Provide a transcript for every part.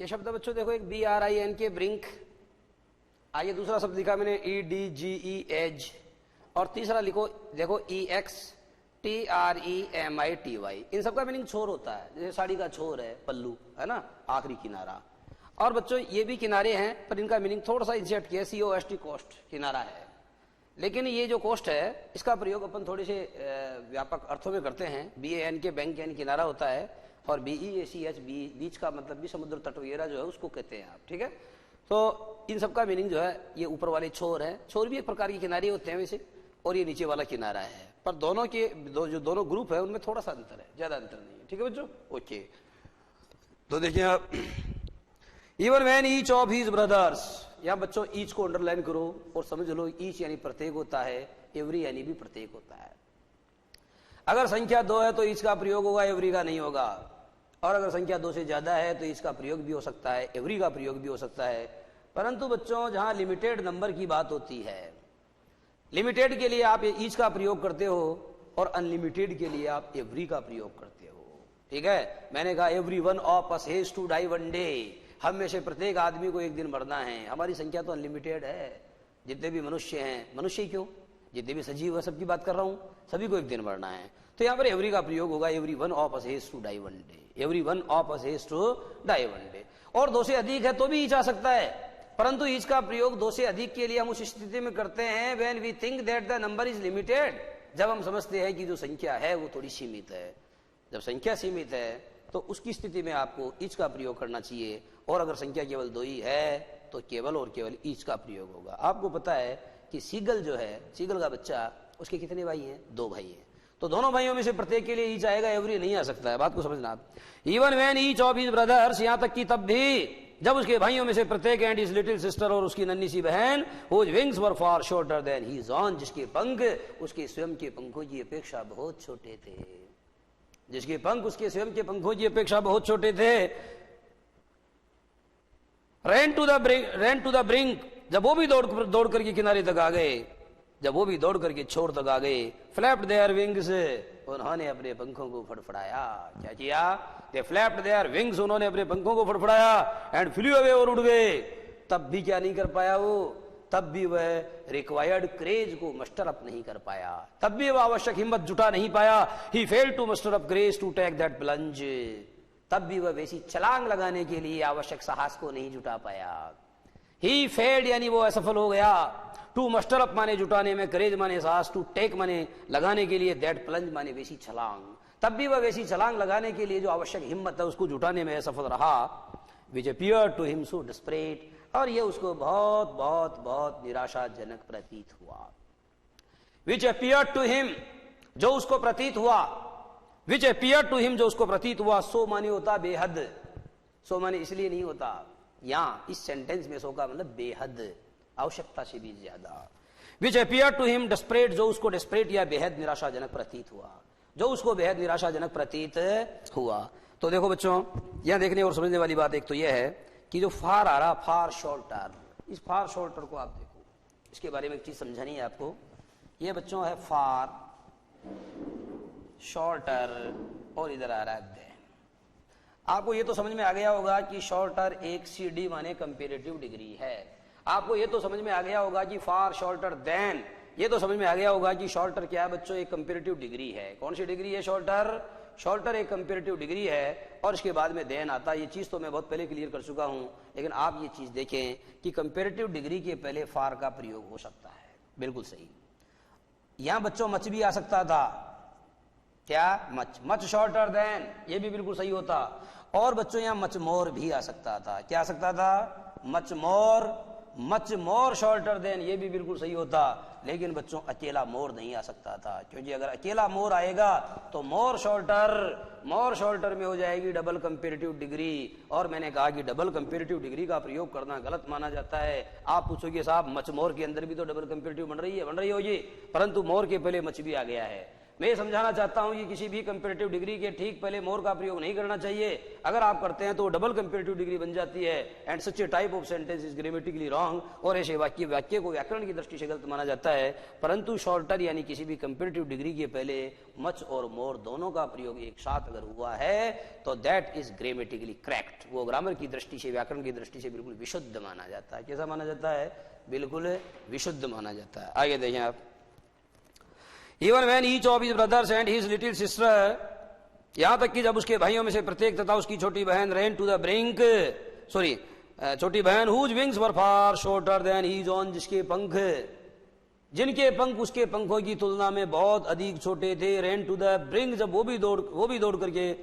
ये शब्द बच्चों देखो, एक BRINK ब्रिंक, आइए दूसरा शब्द लिखा मैंने EDGE एज, और तीसरा लिखो देखो EXTREMITY। इन सबका मीनिंग छोर होता है, जैसे साड़ी का छोर है, पल्लू है ना, आखिरी किनारा। और बच्चों ये भी किनारे हैं पर इनका मीनिंग थोड़ा सा इंसर्ट किया, COST कोस्ट किनारा है। लेकिन ये जो कोस्ट है इसका प्रयोग अपन थोड़े से व्यापक अर्थों में करते हैं। BANK बैंक यानी किनारा होता है, और BEACH बीच का मतलब भी समुद्र तट वगैरह जो है उसको कहते हैं आप, ठीक है। तो इन सब का मीनिंग जो है, ये ऊपर वाले छोर है, छोर भी एक प्रकार के किनारे होते हैं वैसे, और ये नीचे वाला किनारा है, पर दोनों के जो दोनों ग्रुप है उनमें थोड़ा सा अंतर है, ज्यादा अंतर नहीं है, ठीक है बच्चों। ओके, तो देखिए आप, even when each of his brothers, यहां बच्चों ईच को अंडरलाइन करो और समझ लो, ईच यानी प्रत्येक होता है, एवरी यानी भी प्रत्येक होता है। अगर संख्या 2 है तो ईच का प्रयोग होगा, एवरी का नहीं होगा। और अगर संख्या 2 से ज्यादा है तो ईच का प्रयोग भी हो सकता है, एवरी का प्रयोग भी हो सकता है। परंतु बच्चों जहां लिमिटेड नंबर की बात होती है, लिमिटेड के लिए आप ईच का प्रयोग करते हो और अनलिमिटेड के लिए आप एवरी का प्रयोग करते हो, ठीक है। मैंने कहा every one of us has to die one day, हम में से प्रत्येक आदमी को एक दिन मरना है। हमारी संख्या तो अनलिमिटेड है, जितने भी मनुष्य हैं, मनुष्य ही क्यों, जितने भी सजीव है सबकी बात कर रहा हूं, सभी को एक दिन मरना है। तो यहां पर एवरी का प्रयोग होगा, every one of us has to die one day, every one of us has to die one day. और 2 से अधिक है तो भी ईच आ सकता है, परंतु ईच का प्रयोग 2 से अधिक के लिए हम उस स्थिति में करते हैं when we think that the number is limited, जब हम समझते हैं कि जो संख्या है वो थोड़ी सीमित है। जब संख्या सीमित है तो उसकी स्थिति में आपको ईच का प्रयोग करना चाहिए, और अगर संख्या केवल 2 ही है तो केवल और केवल ईच का प्रयोग होगा। आपको पता है कि सीगल जो है, सीगल का बच्चा, उसके कितने भाई हैं? 2 भाई हैं, तो दोनों भाइयों में से प्रत्येक के लिए ईच आएगा, एवरी नहीं आ सकता है, बात को समझना आप। Even when each of his brothers, यहां तक कि तब भी जब उसके भाइयों में से प्रत्येक एंड हिज लिटिल सिस्टर, और उसकी नन्ही सी बहन, हुज विंग्स वर फार शॉर्टर देन हिज ओन, जिसके पंख उसके स्वयं के पंखों की अपेक्षा बहुत छोटे थे, जिसके पंख उसके स्वयं के पंखों की अपेक्षा बहुत छोटे थे। रैन टू द ब्रिंक, जब वो भी दौड़ करके किनारे तक आ गए, जब वो भी दौड़ करके छोर तक आ गए। फ्लैप्ड देयर विंग्स, उन्होंने अपने पंखों को फड़फड़ाया। क्या किया? दे फ्लैप्ड देयर विंग्स, उन्होंने अपने पंखों को फड़फड़ाया। एंड फ्लू अवे, और उड़ गए। तब भी क्या नहीं कर पाया वो? तब भी वह रिक्वायर्ड क्रेज को मस्टर अप नहीं कर पाया, तब भी वह आवश्यक हिम्मत जुटा नहीं पाया। He failed to muster up courage to take that plunge, तब भी वह वैसी छलांग लगाने के लिए आवश्यक साहस को नहीं जुटा पाया। ही फेल्ड यानी वो असफल हो गया। टू मस्टर अप माने जुटाने में, करेज माने साहस, टू टेक माने लगाने के लिए, दैट प्लंज माने वैसी छलांग, तब भी वह वैसी छलांग लगाने के लिए जो आवश्यक हिम्मत है उसको जुटाने में असफल रहा। Which appear to him so desperate, और यह उसको बहुत बहुत बहुत निराशाजनक प्रतीत हुआ। विच अपीयर टू हिम, जो उसको प्रतीत हुआ, विच अपीयर टू हिम, जो उसको प्रतीत हुआ। सो माने होता बेहद, सो माने इसलिए नहीं होता, यहां इस सेंटेंस में सो का मतलब बेहद, आवश्यकता से भी ज्यादा। विच अपीयर टू हिम डेस्परेट, जो उसको डेस्परेट या बेहद निराशाजनक प्रतीत हुआ, जो उसको बेहद निराशाजनक प्रतीत हुआ। तो देखो बच्चों, यहां देखने और समझने वाली बात एक तो यह है कि जो फार आ रहा, फार शॉर्टर, इस फार शॉर्टर को आप देखो, इसके बारे में एक चीज समझानी है आपको। ये बच्चों है फार शॉर्टर, और इधर आ रहा है देन। आपको ये तो समझ में आ गया होगा कि शॉर्टर एक CD माने कंपेरेटिव डिग्री है। आपको ये तो समझ में आ गया होगा कि फार शॉर्टर देन, ये तो समझ में आ गया होगा कि शॉर्टर क्या है बच्चों? एक कंपेरेटिव डिग्री है। कौन सी डिग्री है शॉर्टर? शॉर्टर एक कंपेरेटिव डिग्री है, और इसके बाद में देन आता है। ये चीज तो मैं बहुत पहले क्लियर कर चुका हूं, लेकिन आप ये चीज देखें कि कंपेरेटिव डिग्री के पहले फार का प्रयोग हो सकता है, बिल्कुल सही। यहां बच्चों मच भी आ सकता था, क्या? मच, मच शॉर्टर देन, ये भी बिल्कुल सही होता। और बच्चों यहां मच मोर भी आ सकता था, क्या आ सकता था? मच मोर शॉर्टर देन, ये भी बिल्कुल सही होता। लेकिन बच्चों अकेला मोर नहीं आ सकता था, क्योंकि अगर अकेला मोर आएगा तो मोर शॉर्टर में हो जाएगी डबल कंपेरेटिव डिग्री, और मैंने कहा कि डबल कंपेरेटिव डिग्री का प्रयोग करना गलत माना जाता है। आप पूछोगे साहब मच मोर के अंदर भी तो डबल कंपेरेटिव बन रही होगी, परंतु मोर के पहले मच भी आ गया है। मैं ये समझाना चाहता हूं कि किसी भी कंपैरेटिव डिग्री के ठीक पहले मोर का प्रयोग नहीं करना चाहिए। अगर आप करते हैं तो डबल कंपैरेटिव डिग्री बन जाती है। And such A type of sentence is grammatically wrong, और ऐसे वाक्य को व्याकरण की दृष्टि से गलत माना जाता है। परंतु शॉर्टर यानी किसी भी कंपैरेटिव डिग्री के पहले मच और मोर दोनों का प्रयोग एक साथ अगर हुआ है तो दैट इज ग्रामेटिकली करेक्ट। वो ग्रामर की दृष्टि से, व्याकरण की दृष्टि से बिल्कुल विशुद्ध माना जाता है। कैसा माना जाता है? बिल्कुल विशुद्ध माना जाता है। आगे देखें आप, Even when each of his brothers and his little sister, यहां तक कि जब उसके भाइयों में से प्रत्येक तथा उसकी छोटी बहन ran to the brink, छोटी बहन whose wings were far shorter than his own, जिनके पंख उसके पंखों की तुलना में बहुत अधिक छोटे थे, ran to the brink, जब वो भी दौड़ करके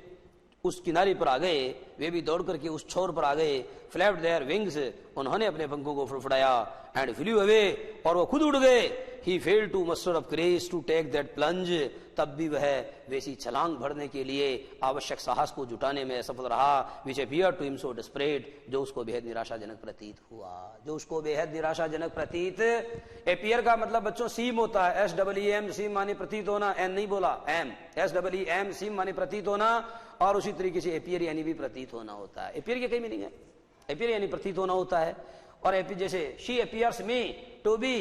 उस किनारे पर आ गए, वे भी दौड़ करके उस छोर पर आ गए। फ्लैप्ड देयर विंग्स, उन्होंने अपने पंखों को फड़फड़ाया। एंड फ्लू अवे, और वो खुद उड़ गए। He failed to muster of courage to take that plunge, तब भी वह वैसी छलांग भरने के लिए आवश्यक साहस को जुटाने में असफल रहा। Which appear to him so desperate, जो उसको बेहद निराशाजनक प्रतीत हुआ, जो उसको बेहद निराशाजनक प्रतीत। अपीयर का मतलब बच्चों सीम होता है, SEEM, सीम माने प्रतीत होना, एन नहीं बोला, एम, SEEM, सीम माने प्रतीत होना। और उसी तरीके से अपीयर यानी भी प्रतीत होना होता है। अपीयर के कई मीनिंग है। अपीयर यानी प्रतीत होना होता है। और जैसे she appears me to be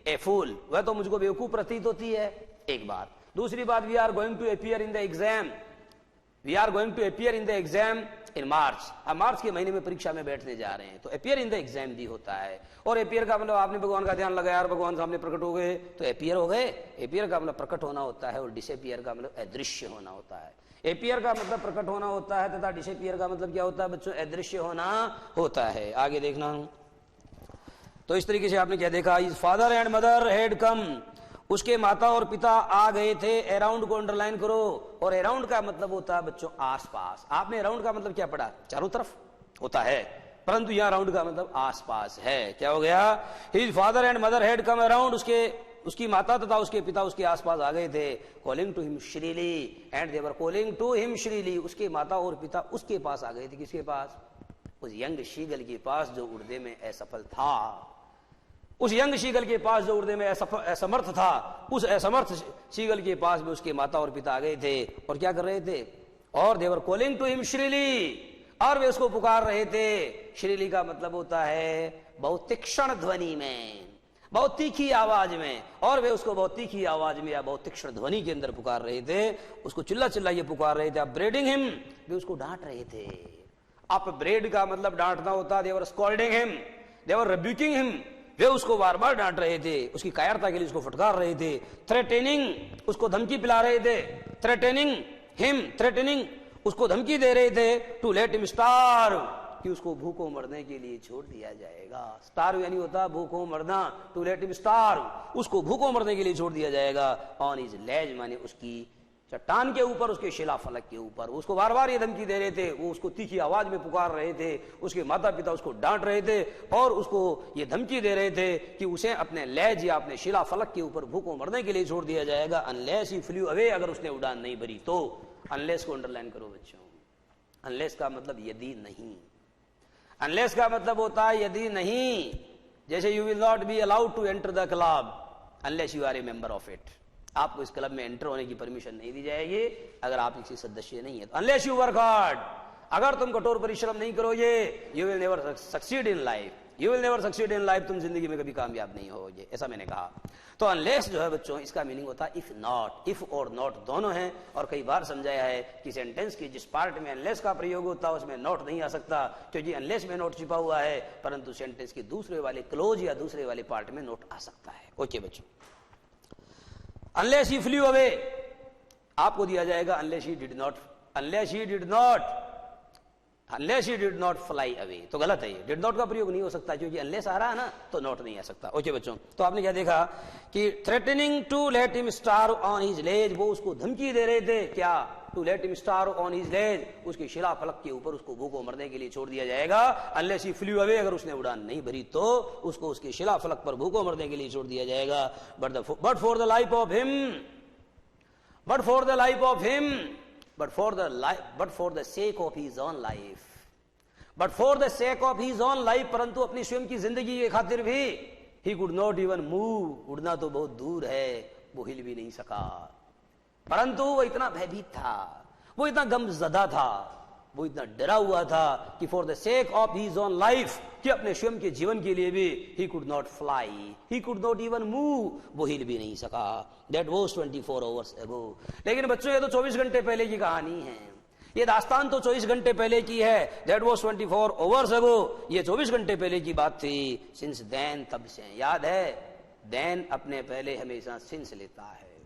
a fool, वह तो मुझको बेवकूफ प्रतीत होती है, एक बात। दूसरी बात, we are going to appear in the exam, we are going to appear in the exam in March, अब मार्च के महीने में परीक्षा में बैठने जा रहे हैं, तो अपीयर इन द एग्जाम भी होता है। और अपीयर का मतलब आपने भगवान का ध्यान लगाया और भगवान सामने प्रकट हो गए तो अपीयर हो गए। अपीयर का मतलब प्रकट होना होता है, और डिसअपीयर का मतलब अदृश्य होना होता है। अपीयर का मतलब प्रकट होना होता है तथा डिसअपीयर का मतलब क्या होता है बच्चों? अदृश्य होना होता है। आगे देखना, तो इस तरीके से आपने क्या देखा, is father and mother had come, उसके माता और पिता आ गए थे। अराउंड को अंडरलाइन करो, और अराउंड का मतलब होता है बच्चों आसपास। आपने अराउंड का मतलब क्या पढ़ा? चारों तरफ होता है, परंतु यहां अराउंड का मतलब आसपास है। क्या हो गया? His father and mother had come around, उसकी माता तथा उसके पिता उसके आसपास आ गए थे। Calling to him silly, and they were calling to him silly, उसके माता और पिता उसके पास आ गए थे। किसके पास? उस यंग शीगल के पास जो उड़ने में असफल था, उस यंग शीगल के पास जो उड़ने में असमर्थ था, उस असमर्थ शीगल के पास में उसके माता और पिता आ गए थे। और क्या कर रहे थे? और दे वर कॉलिंग टू हिम श्रीली, और वे उसको पुकार रहे थे। श्रीली का मतलब होता है बहुत तीक्ष्ण ध्वनि में, बहुत तीखी आवाज में, और वे उसको बहुत तीखी आवाज में या बहुत तीक्ष्ण ध्वनि के अंदर पुकार रहे थे। उसको चिल्ला चिल्ला ये पुकार रहे थे। अपब्रेडिंग हिम, वे उसको डांट रहे थे। अपब्रेड का मतलब डांटना होता है। दे वर स्कॉल्डिंग हिम, दे वर रिब्यूकिंग हिम, वे उसको बार बार डांट रहे थे, उसकी कायरता के लिए उसको फटकार रहे थे। थ्रेटेनिंग, उसको धमकी पिला रहे थे। थ्रेटेनिंग हिम, थ्रेटेनिंग, उसको धमकी दे रहे थे। टू लेट हिम स्टार्व, कि उसको भूखों मरने के लिए छोड़ दिया जाएगा। स्टार्व यानी होता है भूखों मरना। टू लेट हिम स्टार्व, उसको भूखों मरने के लिए छोड़ दिया जाएगा। ऑन हिज लेज माने उसकी चट्टान के ऊपर, उसके शिलाफलक के ऊपर। उसको बार बार ये धमकी दे रहे थे, वो उसको तीखी आवाज में पुकार रहे थे। उसके माता पिता उसको डांट रहे थे और उसको ये धमकी दे रहे थे कि उसे अपने लेज या अपने शिलाफलक के ऊपर भूखों मरने के लिए छोड़ दिया जाएगा। अनलेस ही फ्लू अवे, अगर उसने उड़ान नहीं भरी तो। अनलेस को अंडरलाइन करो बच्चों। अनलेस का मतलब यदि नहीं, अनलेस का मतलब होता है यदि नहीं। जैसे you will not be allowed to enter the club unless you are a member of it, आपको इस क्लब में एंटर होने की परमिशन नहीं दी जाएगी अगर आप इसी सदस्य नहीं है तो। अनलेस यू वर्क हार्ड, अगर तुम कठोर परिश्रम नहीं करोगे, you will never succeed in life, you will never succeed in life, तुम जिंदगी में कभी कामयाब नहीं होगे, ऐसा मैंने कहा। तो अनलेस जो है बच्चों, इसका मीनिंग होता है इफ नॉट। इफ और नॉट दोनों हैं, और कई बार समझाया है कि सेंटेंस की जिस पार्ट में अनलेस का प्रयोग होता है उसमें नॉट नहीं आ सकता, क्योंकि अनलेस में नॉट छिपा हुआ है, परंतु सेंटेंस के दूसरे वाले क्लोज या दूसरे वाले पार्ट में नॉट आ सकता है। ओके बच्चों, अनलेस ही फ्लू अवे आपको दिया जाएगा unless he did not, unless he did not, unless he did not fly away, तो गलत है ये, डिड नॉट का प्रयोग नहीं हो सकता क्योंकि अनलेस आ रहा है ना, तो नॉट नहीं आ सकता। ओके बच्चों, तो आपने क्या देखा कि threatening to let him star on his ledge, वो उसको धमकी दे रहे थे, क्या? To let him star on his ledge, उसके शिला फलक के ऊपर उसको भूखों मरने के लिए छोड़ दिया जाएगा। अनलेस ही फ्लू अवे, अगर उसने उड़ान नहीं भरी तो उसको उसके शिला फलक पर भूखों मरने के लिए छोड़ दिया जाएगा। But for the life of him, but for the life of him, but for the sake of his own life, but for the sake of his own life, परंतु अपनी स्वयं की जिंदगी के खातिर भी he could not even move, उड़ना तो बहुत दूर है, वो हिल भी नहीं सका। परंतु वो इतना भयभीत था, वो इतना गमजदा था, वो इतना डरा हुआ था कि for the sake of his own life, कि अपने स्वयं के जीवन के लिए भी he could not fly, he could not even move, वो हिल भी नहीं सका। That was 24 hours ago. लेकिन बच्चों ये तो 24 घंटे पहले की कहानी है, ये दास्तान तो 24 घंटे पहले की है। दैट वाज 24 आवर्स अगो, ये 24 घंटे पहले की बात थी। सिंस देन, तब से, याद है देन अपने पहले हमेशा सिंस लेता है।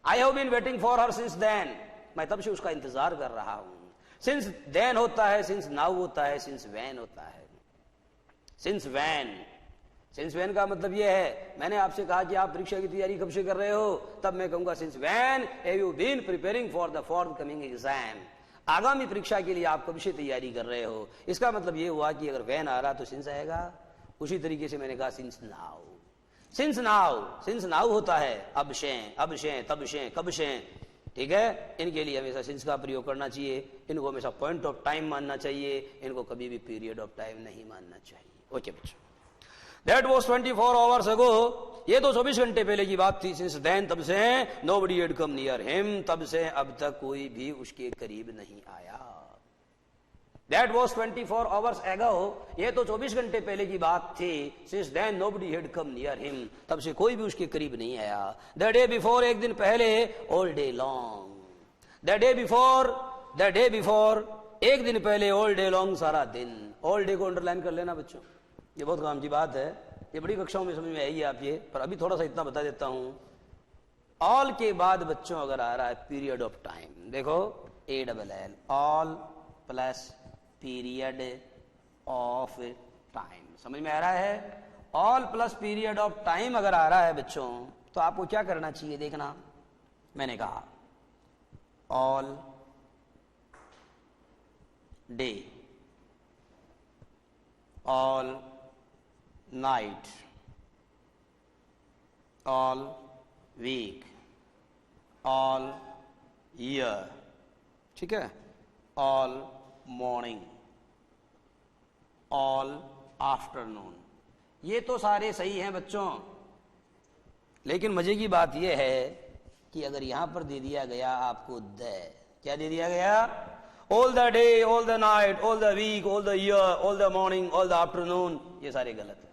I have been waiting for her since then, मैं तब से उसका इंतजार कर रहा हूं। सिंस देन होता है, सिंस नाउ होता है, सिंस वैन होता है। सिंस वैन, सिंस वैन का मतलब यह है, मैंने आपसे कहा कि आप परीक्षा की तैयारी कब से कर रहे हो, तब मैं कहूंगा since when have you been preparing for the forthcoming exam, आगामी परीक्षा के लिए आप कब से तैयारी कर रहे हो। इसका मतलब यह हुआ कि अगर वैन आ रहा तो सिंस आएगा। उसी तरीके से मैंने कहा since now, since now, since now होता है अब से, अब से, तब से, कब से, ठीक है। इनके लिए हमेशा सिंस का प्रयोग करना चाहिए, इनको हमेशा पॉइंट ऑफ टाइम मानना चाहिए, इनको कभी भी पीरियड ऑफ टाइम नहीं मानना चाहिए। ओके बच्चों, दैट वाज 24 आवर्स अगो, ये तो 24 घंटे पहले की बात थी। सिंस देन, तब से, nobody had come near him, तब से अब तक कोई भी उसके करीब नहीं आया। दैट वाज 24 आवर्स अगो, ये तो 24 घंटे पहले की बात थी। Since then nobody had come near him, तब से कोई भी उसके करीब नहीं आया। द डे बिफोर, एक दिन पहले, all day long, the day before, the day before, एक दिन पहले, ऑल डे लॉन्ग, सारा दिन। ऑल डे को अंडरलाइन कर लेना बच्चों, ये बहुत काम की बात है, ये बड़ी कक्षाओं में समझ में आएगी आप ये, पर अभी थोड़ा सा इतना बता देता हूं। ऑल के बाद बच्चों अगर आ रहा है पीरियड ऑफ टाइम, देखो ALL, all plus period of time, समझ में आ रहा है। All plus period of time अगर आ रहा है बच्चों, तो आपको क्या करना चाहिए, देखना, मैंने कहा all day, all night, all week, all year, ठीक है, ऑल मॉर्निंग, ऑल आफ्टरनून, ये तो सारे सही हैं बच्चों। लेकिन मजे की बात यह है कि अगर यहां पर दे दिया गया आपको क्या दे दिया गया, all the day, all the night, all the week, all the year, all the morning, all the afternoon, ये सारे गलत है।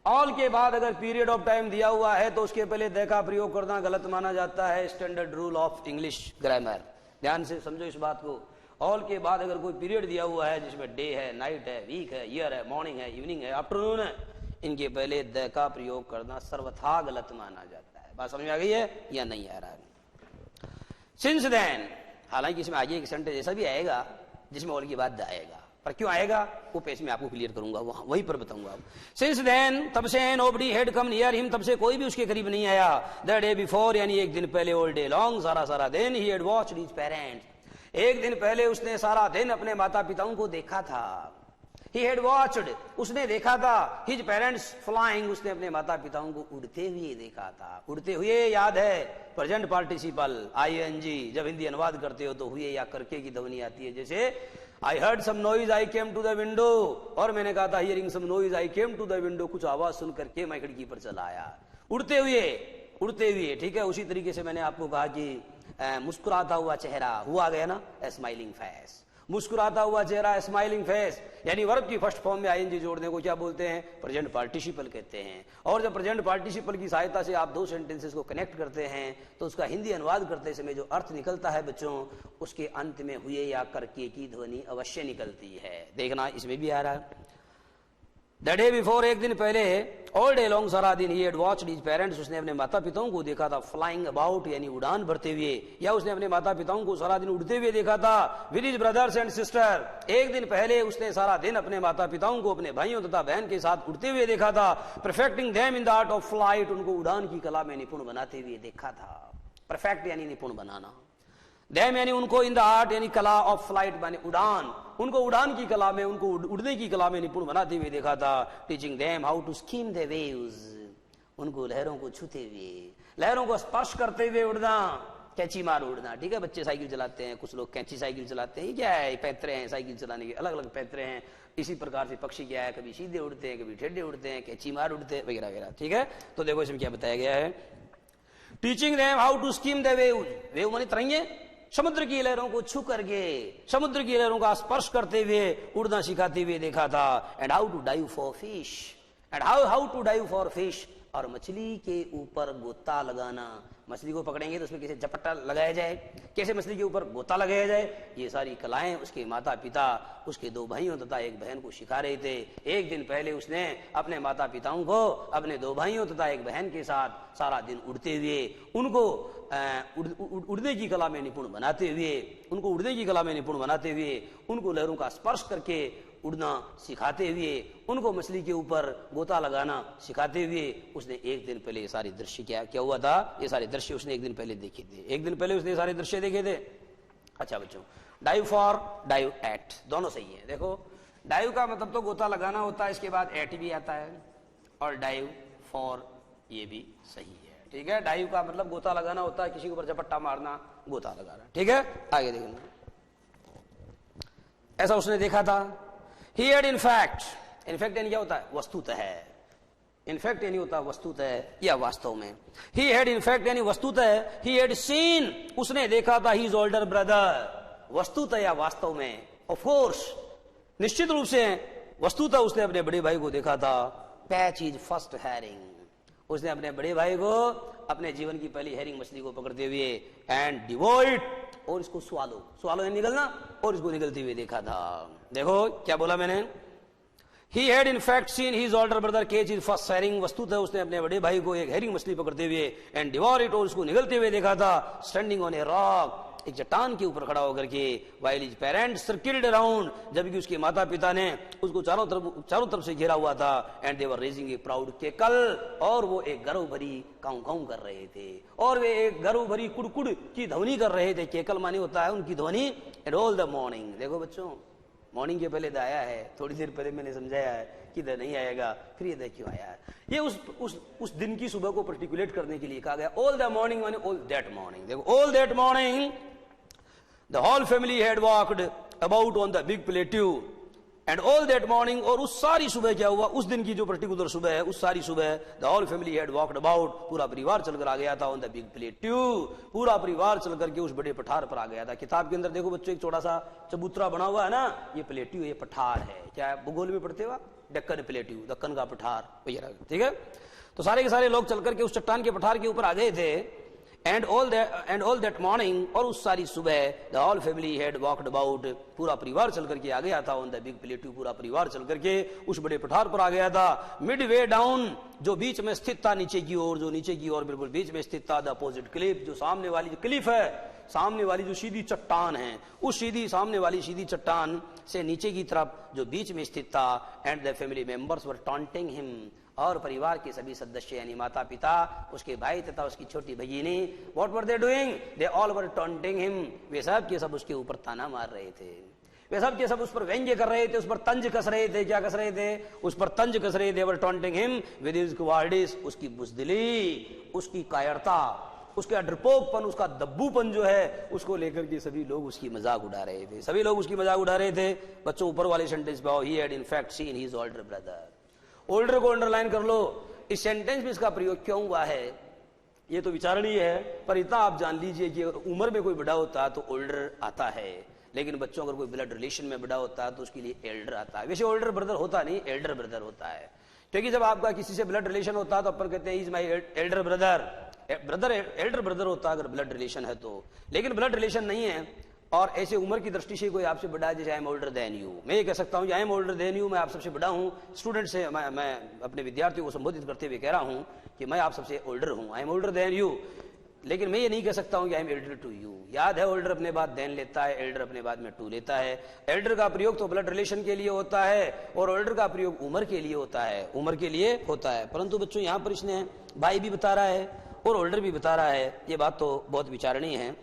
ऑल के बाद अगर पीरियड ऑफ टाइम दिया हुआ है तो उसके पहले द का प्रयोग करना गलत माना जाता है, standard rule of English grammar. ध्यान से समझो इस बात को। ऑल के बाद अगर कोई पीरियड दिया हुआ है जिसमें डे है, नाइट है, वीक है, ईयर है, मॉर्निंग है, इवनिंग है, आफ्टरनून है, इनके पहले द का प्रयोग करना सर्वथा गलत माना जाता है। बात समझ में आ गई है या नहीं आ रहा है। सिंस देन, हालांकि इसमें आगे एक सेंटेंस ऐसा भी आएगा जिसमें ऑल के बाद द आएगा, पर क्यों आएगा वो पेज में आपको क्लियर करूंगा, वहीं पर बताऊंगा। सिंस देन, तब से, nobody had come near him, तब से कोई भी उसके करीब नहीं आया। द डे बिफोर, यानी एक दिन पहले, ऑल डे लॉन्ग, सारा सारा दिन, he had watched his parents, एक दिन पहले उसने सारा दिन अपने माता पिताओं को देखा था। He had watched, उसने देखा था। His parents flying, उसने अपने माता पिताओं को उड़ते हुए देखा था। उड़ते हुए याद है, प्रेजेंट पार्टिसिपल ING, जब हिंदी अनुवाद करते हो तो हुए या करके की ध्वनि आती है। जैसे I heard some noise, I came to the window, और मैंने कहा था hearing some noise, I came to the window, कुछ आवाज सुन करके मैं खिड़की पर चला आया। उड़ते हुए, उड़ते हुए, ठीक है। उसी तरीके से मैंने आपको कहा कि मुस्कुराता हुआ चेहरा, हुआ गया ना, स्माइलिंग फेस, मुस्कुराता हुआ चेहरा, स्माइलिंग फेस, यानी वर्ब की फर्स्ट फॉर्म में ING जोड़ने को क्या बोलते हैं, प्रेजेंट पार्टिसिपल कहते हैं। और जब प्रेजेंट पार्टिसिपल की सहायता से आप दो सेंटेंसेस को कनेक्ट करते हैं तो उसका हिंदी अनुवाद करते समय जो अर्थ निकलता है बच्चों, उसके अंत में हुए या करके की ध्वनि अवश्य निकलती है। देखना इसमें भी आ रहा है। द डे बिफोर, एक दिन पहले, ऑल डे लॉन्ग, सारा दिन, he had watched his parents, उसने अपने माता पिताओं को देखा था। फ्लाइंग अबाउट, यानी उड़ान भरते हुए, या उसने अपने माता पिताओं को सारा दिन उड़ते हुए देखा था। With his brothers and sister, एक दिन पहले उसने सारा दिन अपने माता पिताओं को अपने भाइयों तथा बहन के साथ उड़ते हुए देखा था। Perfecting them in the art of flight, उनको उड़ान की कला में निपुण बनाते हुए देखा था। परफेक्ट यानी निपुण बनाना, देम यानी उनको, इन द आर्ट यानी कला, ऑफ फ्लाइट माने उड़ान, उनको उड़ान की कला में, उनको उड़ने की कला में निपुण बनाते हुए देखा था। Teaching them how to skim the waves, उनको लहरों को छूते हुए, लहरों को स्पर्श करते हुए उड़ना, कैंची मार उड़ना। ठीक है, बच्चे साइकिल चलाते हैं, कुछ लोग कैंची साइकिल चलाते हैं, क्या है, पैतरे हैं साइकिल चलाने के, अलग अलग पैतरे हैं। इसी प्रकार से पक्षी क्या है, कभी सीधे उड़ते हैं, कभी टेढ़े उड़ते हैं, कैंची मार उड़ते हैं, वगैरह वगैरह। ठीक है, तो देखो इसमें क्या बताया गया है। Teaching them how to skim the waves, wave माने तरंगे, समुद्र की लहरों को छू करके, समुद्र की लहरों का स्पर्श करते हुए उड़ना सिखाते हुए देखा था। And how to dive for fish, and how to dive for fish, और मछली के ऊपर गोता लगाना, मछली को पकड़ेंगे तो उसमें कैसे झपट्टा लगाया जाए, कैसे मछली के ऊपर गोता लगाया जाए, ये सारी कलाएं उसके माता पिता उसके 2 भाइयों तथा 1 बहन को सिखा रहे थे। एक दिन पहले उसने अपने माता पिताओं को अपने 2 भाइयों तथा 1 बहन के साथ सारा दिन उड़ते हुए उनको उड़ने की कला में निपुण बनाते हुए, उनको उड़ने की कला में निपुण बनाते हुए, उनको लहरों का स्पर्श करके उड़ना सिखाते हुए, उनको मछली के ऊपर गोता लगाना सिखाते हुए उसने एक दिन पहले ये सारे दृश्य क्या हुआ था, ये सारे दृश्य उसने एक दिन पहले देखे थे। एक दिन पहले उसने ये सारे दृश्य देखे थे। अच्छा बच्चों, डाइव फॉर, डाइव एट, दोनों सही है। देखो डाइव का मतलब तो गोता लगाना होता है, इसके बाद एट भी आता है, और डाइव फॉर ये भी सही है। ठीक है, डाइव का मतलब गोता लगाना होता है, किसी के ऊपर झपट्टा मारना, गोता लगाना। ठीक है, आगे देखना, ऐसा उसने देखा था। He had in fact, in fact यानी क्या होता है, वस्तुतः, इनफैक्ट यानी होता है वस्तुतः या वास्तव में। He had in fact यानी वस्तुतः, he had seen, उसने देखा था his older brother, वस्तुतः या वास्तव में, of course, निश्चित रूप से वस्तुतः उसने अपने बड़े भाई को देखा था। पैच इज फर्स्ट हैरिंग, उसने अपने बड़े भाई को अपने जीवन की पहली हैरिंग मछली को पकड़ते हुए एंड डिवोइड, और इसको स्वालो है निगलना, और इसको निगलते हुए देखा था। देखो क्या बोला मैंने, He had in fact seen his older brother catch his first herring, वस्तुतः उसने अपने बड़े भाई को एक हैरिंग मछली पकड़ते हुए एंड डिवोर इट, और उसको निगलते हुए देखा था। स्टैंडिंग ऑन ए रॉक, एक चट्टान के ऊपर खड़ा होकर के, while his parents circled around, जबकि उसके माता पिता ने उसको चारों तरफ से घेरा हुआ था। And they were raising a proud cackle, और वो एक गर्व भरी काऊ काऊ कर रहे थे, और वे एक गर्व भरी कुड़कुड़ की ध्वनि कर रहे थे। केकल माने होता है उनकी ध्वनि। एंड ऑल द मॉर्निंग, देखो बच्चों मॉर्निंग के पहले द आया है, थोड़ी देर पहले मैंने समझाया है कि द नहीं आएगा, फिर ये द क्यों आया है, ये उस दिन की सुबह को पर्टिकुलेट करने के लिए कहा गया। ऑल द मॉर्निंग माने ऑल दैट मॉर्निंग। देखो all that morning the whole family had walked about on the big plateau, and all that morning, और उस सारी सुबह क्या हुआ, उस दिन की जो पर्टिकुलर सुबह है, उस सारी सुबह the whole family had walked about, पूरा परिवार चलकर आ गया था ऑन द बिग प्लेट्यू, पूरा परिवार चल करके उस बड़े पठार पर आ गया था। किताब के अंदर देखो बच्चों एक छोटा सा चबूतरा बना हुआ है ना, ये प्लेट्यू, ये पठार है। क्या है, भूगोल में पढ़ते हुआ, डेक्कन प्लेट्यू, दक्कन का पठार वगैरह। ठीक है, तो सारे के सारे लोग चल करके उस चट्टान के पठार के ऊपर आ गए थे। एंड ऑल दैट मॉर्निंग, और उस सारी सुबह the whole family had walked about, पूरा परिवार चल करके आ गया था ऑन द बिग प्लेट्यू, पूरा परिवार चल करके उस बड़े पठार पर आ गया था। मिड वे डाउन, जो बीच में स्थित था नीचे की ओर, जो नीचे की ओर बिल्कुल बीच में स्थित था। द अपोजिट क्लिफ, जो सामने वाली जो क्लिफ है, सामने वाली जो सीधी चट्टान है, उस सामने वाली सीधी चट्टान से नीचे की तरफ जो बीच में स्थित था। And the family members were taunting him, और परिवार के सभी सदस्य यानी माता पिता, उसके भाई तथा उसकी छोटी भगिनी, what were they doing, they all were taunting him, वे सब के सब उसके ऊपर ताना मार रहे थे, वे सब के सब उस पर व्यंग्य कर रहे थे, उस पर तंज कस रहे थे। क्या कस रहे थे, उस पर तंज कस रहे थे। वर टॉन्टिंग हिम विद हिज कवार्डिस, उसकी बुजदिली, उसकी कायरता, उसका डरपोकपन, उसका दब्बूपन जो है, उसको लेकर के सभी लोग उसकी मजाक उड़ा रहे थे, सभी लोग उसकी मजाक उड़ा रहे थे। बच्चों ऊपर वाले सेंटेंस पे आओ, he had in fact seen his older brother, older को अंडरलाइन कर लो। इस सेंटेंस में इसका प्रयोग क्यों हुआ है ये तो विचारणीय है, पर इतना आप जान लीजिए कि उम्र में कोई बड़ा होता है तो ओल्डर आता है, लेकिन बच्चों अगर कोई ब्लड रिलेशन में बड़ा होता है तो उसके लिए एल्डर आता है। वैसे ओल्डर ब्रदर होता नहीं, एल्डर ब्रदर होता है, क्योंकि जब आपका किसी से ब्लड रिलेशन होता है तो अपन कहते हैं is my elder brother, brother Elder brother होता है अगर ब्लड रिलेशन है तो। लेकिन ब्लड रिलेशन नहीं है और ऐसे उम्र की दृष्टि से कोई आपसे बड़ा है, जैसे आई एम ओल्डर देन यू, मैं ये कह सकता हूँ I am older than you, मैं आप सबसे बड़ा हूँ। स्टूडेंट से मैं अपने विद्यार्थियों को संबोधित करते हुए कह रहा हूँ कि मैं आप सबसे ओल्डर हूँ, I am older than you. लेकिन मैं ये नहीं कह सकता हूँ कि I am elder to you. याद है ओल्डर अपने बाद देन लेता है, एल्डर अपने बाद में टू लेता है। एल्डर का प्रयोग तो ब्लड रिलेशन के लिए होता है और ओल्डर का प्रयोग उम्र के लिए होता है, उम्र के लिए होता है। परंतु बच्चों यहाँ पर इसने भाई भी बता रहा है और ओल्डर भी बता रहा है, ये बात तो बहुत विचारणीय है।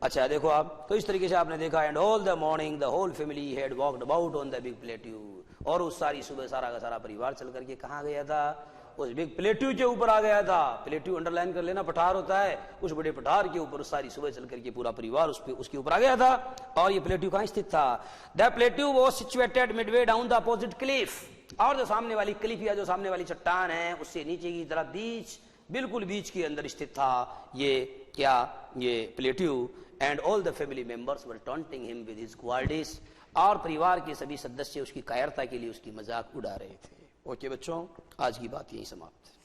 अच्छा देखो आप, तो इस तरीके से आपने देखा and all the morning the whole family had walked about on the big plateau, और उस सारी सुबह सारा का सारा परिवार चल करके कहाँ गया था, उस बिग प्लेट्यू के ऊपर आ गया था। प्लेट्यू अंडरलाइन कर लेना, पठार होता है, उस बड़े पठार के ऊपर सारी सुबह चल करके पूरा परिवार उसके ऊपर आ गया था। और ये प्लेट्यू कहाँ स्थित था, the plateau was situated Midway down the opposite Cliff, और जो सामने वाली क्लिफ या जो सामने वाली चट्टान है उससे नीचे की तरफ बीच बिल्कुल बीच के अंदर स्थित था ये क्या, ये plateau, and all the family members were taunting him with his qualities, और परिवार के सभी सदस्य उसकी कायरता के लिए उसकी मजाक उड़ा रहे थे। ओके बच्चों, आज की बात यही समाप्त।